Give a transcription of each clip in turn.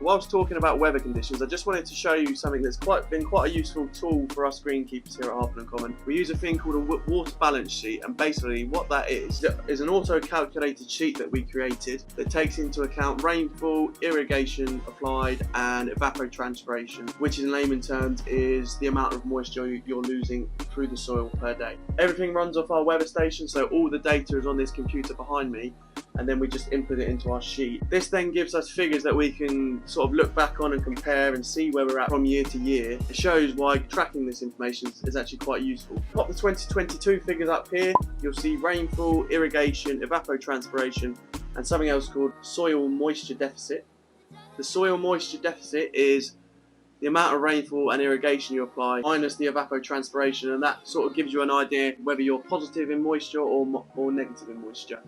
Whilst talking about weather conditions, I just wanted to show you something that's been quite a useful tool for us greenkeepers here at Harpen and Common. We use a thing called a water balance sheet, and basically what that is an auto-calculated sheet that we created that takes into account rainfall, irrigation applied, and evapotranspiration, which in layman terms is the amount of moisture you're losing through the soil per day. Everything runs off our weather station, so all the data is on this computer behind me, and then we just input it into our sheet. This then gives us figures that we can sort of look back on and compare and see where we're at from year to year. It shows why tracking this information is actually quite useful. Pop the 2022 figures up here. You'll see rainfall, irrigation, evapotranspiration, and something else called soil moisture deficit. The soil moisture deficit is the amount of rainfall and irrigation you apply minus the evapotranspiration, and that sort of gives you an idea whether you're positive in moisture or negative in moisture.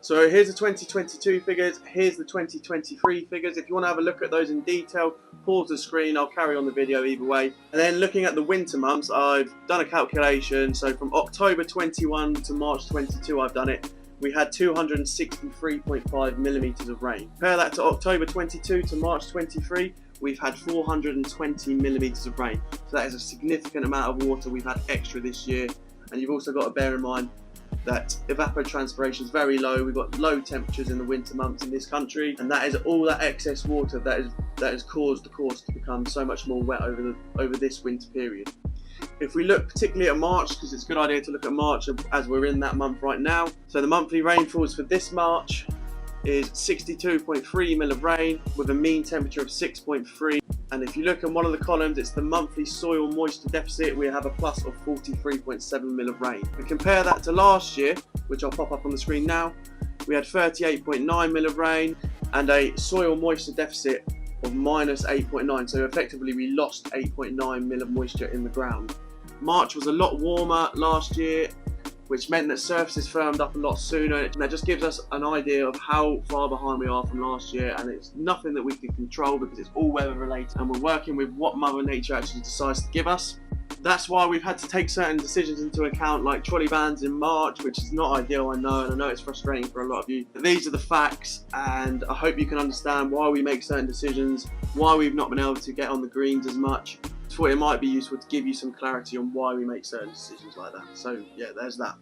So here's the 2022 figures, here's the 2023 figures. If you want to have a look at those in detail, pause the screen, I'll carry on the video either way. And then looking at the winter months, I've done a calculation. So from October 21 to March 22 I've done it. We had 263.5 millimetres of rain. Compare that to October 22 to March 23, we've had 420 millimetres of rain. So that is a significant amount of water we've had extra this year. And you've also got to bear in mind that evapotranspiration is very low. We've got low temperatures in the winter months in this country, and that is all that excess water that has caused the course to become so much more wet over this winter period. If we look particularly at March, because it's a good idea to look at March as we're in that month right now. So the monthly rainfalls for this March is 62.3 mil of rain with a mean temperature of 6.3. And if you look at one of the columns, it's the monthly soil moisture deficit. We have a plus of 43.7 mil of rain. And compare that to last year, which I'll pop up on the screen now. We had 38.9 mil of rain and a soil moisture deficit of minus 8.9. So effectively we lost 8.9 mil of moisture in the ground. March was a lot warmer last year, which meant that surfaces firmed up a lot sooner. And that just gives us an idea of how far behind we are from last year, and it's nothing that we can control because it's all weather related, and we're working with what Mother Nature actually decides to give us. That's why we've had to take certain decisions into account, like trolley bans in March, which is not ideal, I know, and I know it's frustrating for a lot of you. But these are the facts, and I hope you can understand why we make certain decisions, why we've not been able to get on the greens as much. I thought it might be useful to give you some clarity on why we make certain decisions like that. So yeah, there's that.